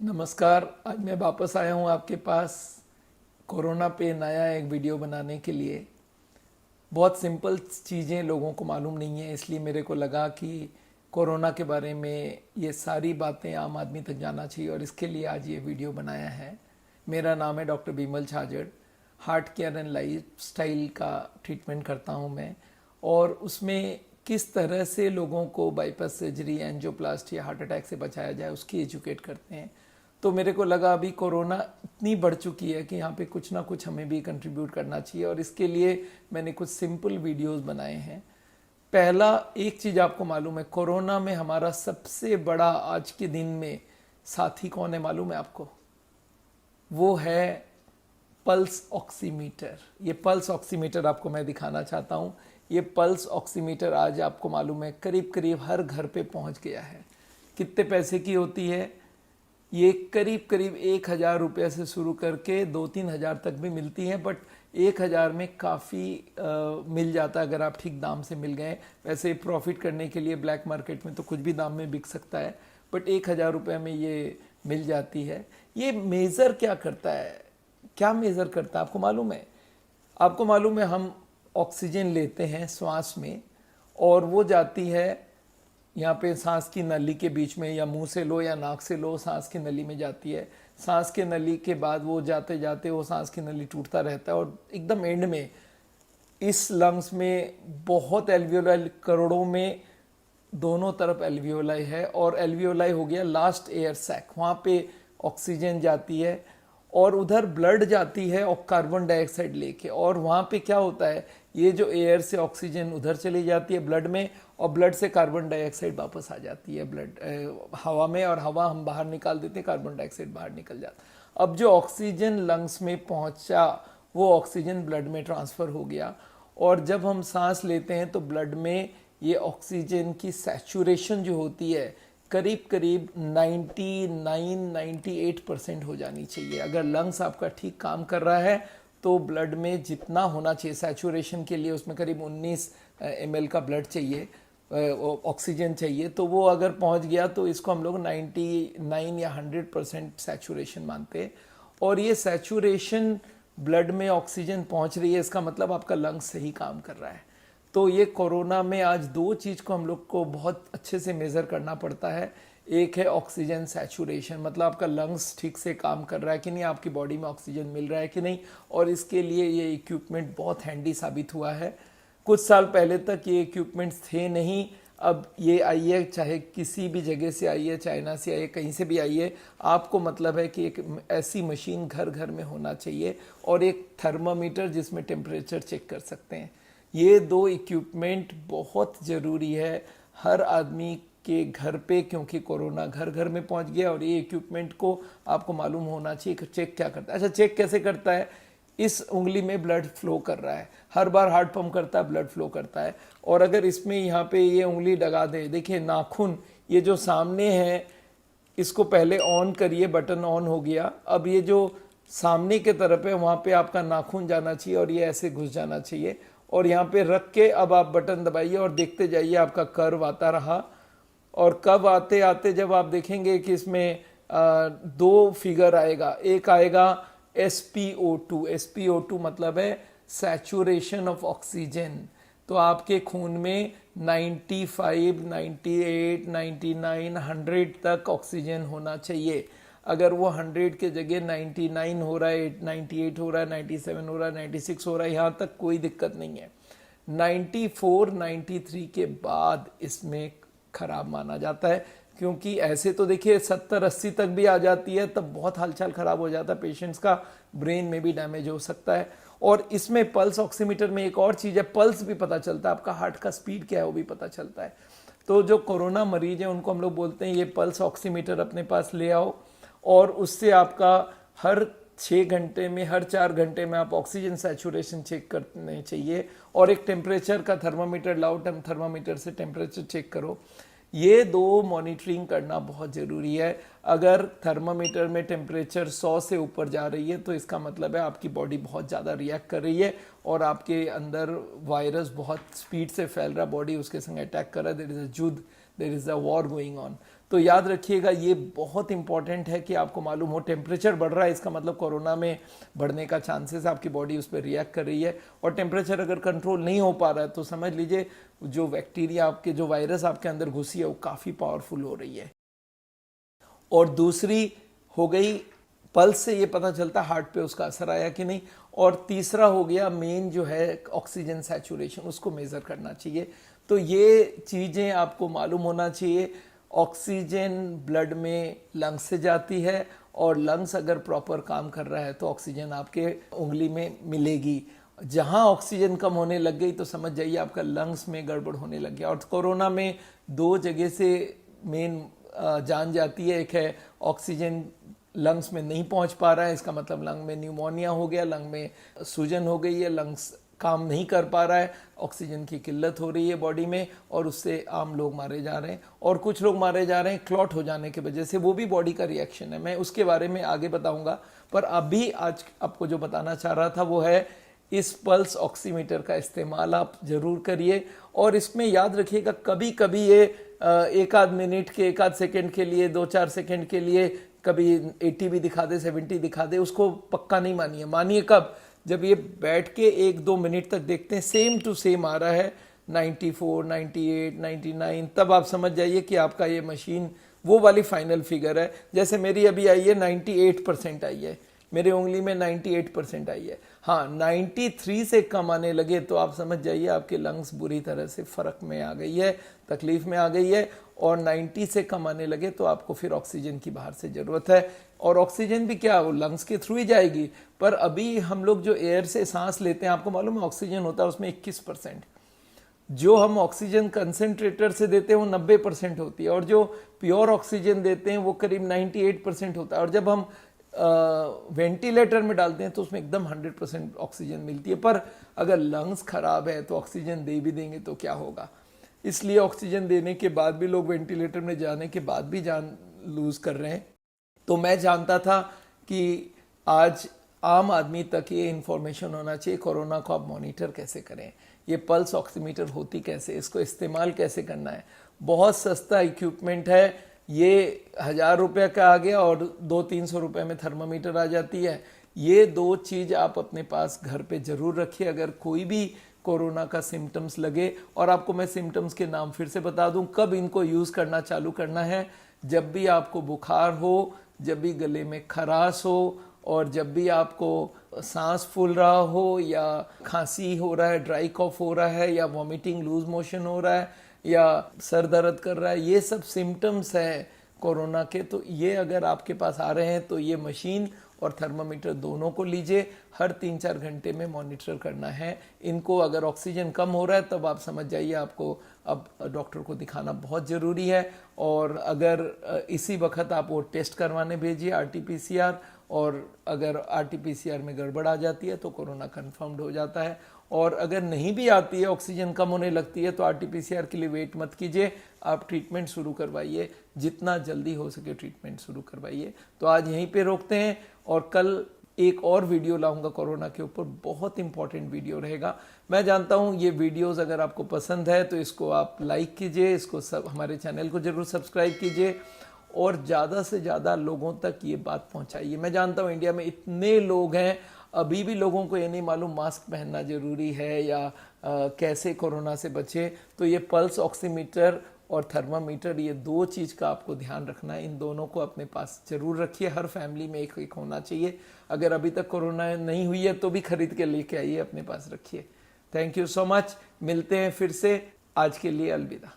नमस्कार। आज मैं वापस आया हूँ आपके पास कोरोना पे नया एक वीडियो बनाने के लिए। बहुत सिंपल चीज़ें लोगों को मालूम नहीं है, इसलिए मेरे को लगा कि कोरोना के बारे में ये सारी बातें आम आदमी तक जाना चाहिए और इसके लिए आज ये वीडियो बनाया है। मेरा नाम है doctor Bimal Chhajed. Heart care and lifestyle का ट्रीटमेंट करता हूँ मैं, और उसमें किस तरह से लोगों को बाईपास सर्जरी, एंजियोप्लास्टी या हार्ट अटैक से बचाया जाए उसकी एजुकेट करते हैं। तो मेरे को लगा अभी कोरोना इतनी बढ़ चुकी है कि यहाँ पे कुछ ना कुछ हमें भी कंट्रीब्यूट करना चाहिए, और इसके लिए मैंने कुछ सिंपल वीडियोस बनाए हैं। पहला, एक चीज़ आपको मालूम है, कोरोना में हमारा सबसे बड़ा आज के दिन में साथी कौन है मालूम है आपको? वो है पल्स ऑक्सीमीटर। ये पल्स ऑक्सीमीटर आपको मैं दिखाना चाहता हूँ। ये पल्स ऑक्सीमीटर आज आपको मालूम है करीब करीब हर घर पे पहुँच गया है। कितने पैसे की होती है ये? करीब करीब 1,000 रुपये से शुरू करके 2-3 हज़ार तक भी मिलती हैं, बट 1,000 में काफ़ी मिल जाता है अगर आप ठीक दाम से मिल गए। वैसे प्रॉफिट करने के लिए ब्लैक मार्केट में तो कुछ भी दाम में बिक सकता है, बट 1,000 रुपये में ये मिल जाती है। ये मेज़र क्या करता है? क्या मेज़र करता है आपको मालूम है? आपको मालूम है हम ऑक्सीजन लेते हैं श्वास में, और वो जाती है यहाँ पे सांस की नली के बीच में, या मुंह से लो या नाक से लो, सांस की नली में जाती है। सांस के नली के बाद वो जाते जाते वो सांस की नली टूटता रहता है, और एकदम एंड में इस लंग्स में बहुत एल्वियोलाई, करोड़ों में दोनों तरफ एल्वियोलाई है, और एल्वियोलाई हो गया लास्ट एयर सैक। वहाँ पे ऑक्सीजन जाती है और उधर ब्लड जाती है और कार्बन डाइऑक्साइड लेके, और वहाँ पे क्या होता है, ये जो एयर से ऑक्सीजन उधर चली जाती है ब्लड में, और ब्लड से कार्बन डाइऑक्साइड वापस आ जाती है ब्लड हवा में, और हवा हम बाहर निकाल देते हैं, कार्बन डाइऑक्साइड बाहर निकल जाता। अब जो ऑक्सीजन लंग्स में पहुंचा वो ऑक्सीजन ब्लड में ट्रांसफ़र हो गया, और जब हम सांस लेते हैं तो ब्लड में ये ऑक्सीजन की सैचुरेशन जो होती है करीब करीब 99-98% हो जानी चाहिए। अगर लंग्स आपका ठीक काम कर रहा है तो ब्लड में जितना होना चाहिए सैचुरेशन के लिए, उसमें करीब 19 ml का ब्लड चाहिए, ऑक्सीजन चाहिए, तो वो अगर पहुंच गया तो इसको हम लोग 99 या 100% सैचुरेशन मानते हैं। और ये सैचुरेशन ब्लड में ऑक्सीजन पहुंच रही है, इसका मतलब आपका लंग्स सही काम कर रहा है। तो ये कोरोना में आज दो चीज़ को हम लोग को बहुत अच्छे से मेज़र करना पड़ता है। एक है ऑक्सीजन सैचुरेशन, मतलब आपका लंग्स ठीक से काम कर रहा है कि नहीं, आपकी बॉडी में ऑक्सीजन मिल रहा है कि नहीं, और इसके लिए ये इक्विपमेंट बहुत हैंडी साबित हुआ है। कुछ साल पहले तक ये इक्विपमेंट्स थे नहीं, अब ये आई है, चाहे किसी भी जगह से आई है, चाइना से आई है, कहीं से भी आई है, आपको मतलब है कि एक ऐसी मशीन घर घर में होना चाहिए, और एक थर्मामीटर जिसमें टेम्परेचर चेक कर सकते हैं। ये दो इक्विपमेंट बहुत ज़रूरी है हर आदमी के घर पे, क्योंकि कोरोना घर घर में पहुंच गया, और ये इक्विपमेंट को आपको मालूम होना चाहिए कि चेक क्या करता है। अच्छा, चेक कैसे करता है? इस उंगली में ब्लड फ्लो कर रहा है, हर बार हार्ट पंप करता है, ब्लड फ्लो करता है, और अगर इसमें यहाँ पे ये उंगली लगा दे, देखिए नाखून ये जो सामने है इसको पहले ऑन करिए, बटन ऑन हो गया। अब ये जो सामने के तरफ है वहाँ पे आपका नाखून जाना चाहिए और ये ऐसे घुस जाना चाहिए, और यहाँ पे रख के अब आप बटन दबाइए और देखते जाइए आपका कर्व आता रहा। और कब आते आते जब आप देखेंगे कि इसमें दो फिगर आएगा, एक आएगा SpO2। SpO2 मतलब है सैचुरेशन ऑफ ऑक्सीजन। तो आपके खून में 95, 98, 99, 100 तक ऑक्सीजन होना चाहिए। अगर वो 100 के जगह 99 हो रहा है, 98 हो रहा है, 97 हो रहा है, 96 हो रहा है, यहाँ तक कोई दिक्कत नहीं है। 94, 93 के बाद इसमें खराब माना जाता है, क्योंकि ऐसे तो देखिए 70-80 तक भी आ जाती है, तब बहुत हालचाल खराब हो जाता है पेशेंट्स का, ब्रेन में भी डैमेज हो सकता है। और इसमें पल्स ऑक्सीमीटर में एक और चीज़ है, पल्स भी पता चलता है, आपका हार्ट का स्पीड क्या है वो भी पता चलता है। तो जो कोरोना मरीज है उनको हम लोग बोलते हैं ये पल्स ऑक्सीमीटर अपने पास ले आओ, और उससे आपका हर 6 घंटे में, हर 4 घंटे में आप ऑक्सीजन सैचुरेशन चेक करने चाहिए, और एक टेम्परेचर का थर्मामीटर लाओ, थर्मामीटर से टेम्परेचर चेक करो। ये दो मॉनिटरिंग करना बहुत ज़रूरी है। अगर थर्मामीटर में टेम्परेचर 100 से ऊपर जा रही है तो इसका मतलब है आपकी बॉडी बहुत ज़्यादा रिएक्ट कर रही है और आपके अंदर वायरस बहुत स्पीड से फैल रहा है, बॉडी उसके संग अटैक कर रहा है, देयर इज़ अ युद्ध, there is a war going on. तो याद रखिएगा ये बहुत इंपॉर्टेंट है कि आपको मालूम हो टेम्परेचर बढ़ रहा है, इसका मतलब कोरोना में बढ़ने का चांसेस, आपकी बॉडी उस पर रिएक्ट कर रही है। और टेम्परेचर अगर कंट्रोल नहीं हो पा रहा है तो समझ लीजिए जो बैक्टीरिया आपके, जो वायरस आपके अंदर घुसी है वो काफ़ी पावरफुल हो रही है। और दूसरी हो गई पल्स से ये पता चलता हार्ट पे उसका असर आया कि नहीं। और तीसरा हो गया मेन जो है ऑक्सीजन सैचुरेशन, उसको मेज़र करना चाहिए। तो ये चीज़ें आपको मालूम होना चाहिए। ऑक्सीजन ब्लड में लंग्स से जाती है और लंग्स अगर प्रॉपर काम कर रहा है तो ऑक्सीजन आपके उंगली में मिलेगी। जहां ऑक्सीजन कम होने लग गई तो समझ जाइए आपका लंग्स में गड़बड़ होने लग गया। और कोरोना में दो जगह से मेन जान जाती है, एक है ऑक्सीजन लंग्स में नहीं पहुंच पा रहा है, इसका मतलब लंग में न्यूमोनिया हो गया, लंग में सूजन हो गई है, लंग्स काम नहीं कर पा रहा है, ऑक्सीजन की किल्लत हो रही है बॉडी में और उससे आम लोग मारे जा रहे हैं। और कुछ लोग मारे जा रहे हैं क्लॉट हो जाने की वजह से, वो भी बॉडी का रिएक्शन है, मैं उसके बारे में आगे बताऊंगा। पर अभी आज आपको जो बताना चाह रहा था वो है इस पल्स ऑक्सीमीटर का इस्तेमाल आप जरूर करिए। और इसमें याद रखिएगा कभी कभी ये एक आध मिनट के, एक आध सेकेंड के लिए, 2-4 सेकेंड के लिए कभी 80 भी दिखा दे, 70 दिखा दे, उसको पक्का नहीं मानिए। मानिए कब? जब ये बैठ के 1-2 मिनट तक देखते हैं सेम टू सेम आ रहा है 94, 98, 99, तब आप समझ जाइए कि आपका ये मशीन वो वाली फाइनल फिगर है। जैसे मेरी अभी आई है 98% आई है, मेरे उंगली में 98% आई है। हाँ 93 से कम आने लगे तो आप समझ जाइए आपके लंग्स बुरी तरह से फर्क में आ गई है, तकलीफ में आ गई है। और 90 से कम आने लगे तो आपको फिर ऑक्सीजन की बाहर से ज़रूरत है। और ऑक्सीजन भी क्या, वो लंग्स के थ्रू ही जाएगी। पर अभी हम लोग जो एयर से सांस लेते हैं, आपको मालूम है ऑक्सीजन होता है उसमें 21%, जो हम ऑक्सीजन कंसेंट्रेटर से देते हैं वो 90% होती है, और जो प्योर ऑक्सीजन देते हैं वो करीब 98% होता है। और जब हम वेंटिलेटर में डालते हैं तो उसमें एकदम 100% ऑक्सीजन मिलती है। पर अगर लंग्स खराब है तो ऑक्सीजन दे भी देंगे तो क्या होगा। इसलिए ऑक्सीजन देने के बाद भी लोग वेंटिलेटर में जाने के बाद भी जान लूज कर रहे हैं। तो मैं जानता था कि आज आम आदमी तक ये इन्फॉर्मेशन होना चाहिए कोरोना को आप मॉनिटर कैसे करें, ये पल्स ऑक्सीमीटर होती कैसे, इसको इस्तेमाल कैसे करना है। बहुत सस्ता इक्विपमेंट है, ये 1000 रुपये का आ गया और 200-300 रुपये में थर्मामीटर आ जाती है। ये दो चीज़ आप अपने पास घर पे ज़रूर रखिए अगर कोई भी कोरोना का सिम्टम्स लगे। और आपको मैं सिम्टम्स के नाम फिर से बता दूं, कब इनको यूज़ करना चालू करना है। जब भी आपको बुखार हो, जब भी गले में खराश हो, और जब भी आपको सांस फूल रहा हो, या खांसी हो रहा है, ड्राई कॉफ हो रहा है, या वॉमिटिंग, लूज मोशन हो रहा है, या सर दर्द कर रहा है, ये सब सिम्टम्स है कोरोना के। तो ये अगर आपके पास आ रहे हैं तो ये मशीन और थर्मामीटर दोनों को लीजिए, हर 3-4 घंटे में मॉनिटर करना है इनको। अगर ऑक्सीजन कम हो रहा है तब आप समझ जाइए आपको अब डॉक्टर को दिखाना बहुत ज़रूरी है। और अगर इसी वक्त आप वो टेस्ट करवाने भेजिए RT-PCR, और अगर RT-PCR में गड़बड़ आ जाती है तो कोरोना कन्फर्म्ड हो जाता है। और अगर नहीं भी आती है, ऑक्सीजन कम होने लगती है, तो RT-PCR के लिए वेट मत कीजिए, आप ट्रीटमेंट शुरू करवाइए, जितना जल्दी हो सके ट्रीटमेंट शुरू करवाइए। तो आज यहीं पे रोकते हैं और कल एक और वीडियो लाऊंगा कोरोना के ऊपर, बहुत इंपॉर्टेंट वीडियो रहेगा। मैं जानता हूँ ये वीडियोस अगर आपको पसंद है तो इसको आप लाइक कीजिए, इसको सब हमारे चैनल को जरूर सब्सक्राइब कीजिए और ज़्यादा से ज़्यादा लोगों तक ये बात पहुँचाइए। मैं जानता हूँ इंडिया में इतने लोग हैं, अभी भी लोगों को ये नहीं मालूम मास्क पहनना ज़रूरी है या कैसे कोरोना से बचे। तो ये पल्स ऑक्सीमीटर और थर्मामीटर, ये दो चीज़ का आपको ध्यान रखना है, इन दोनों को अपने पास जरूर रखिए। हर फैमिली में एक एक होना चाहिए। अगर अभी तक कोरोना नहीं हुई है तो भी खरीद के लेके आइए, अपने पास रखिए। थैंक यू सो मच, मिलते हैं फिर से, आज के लिए अलविदा।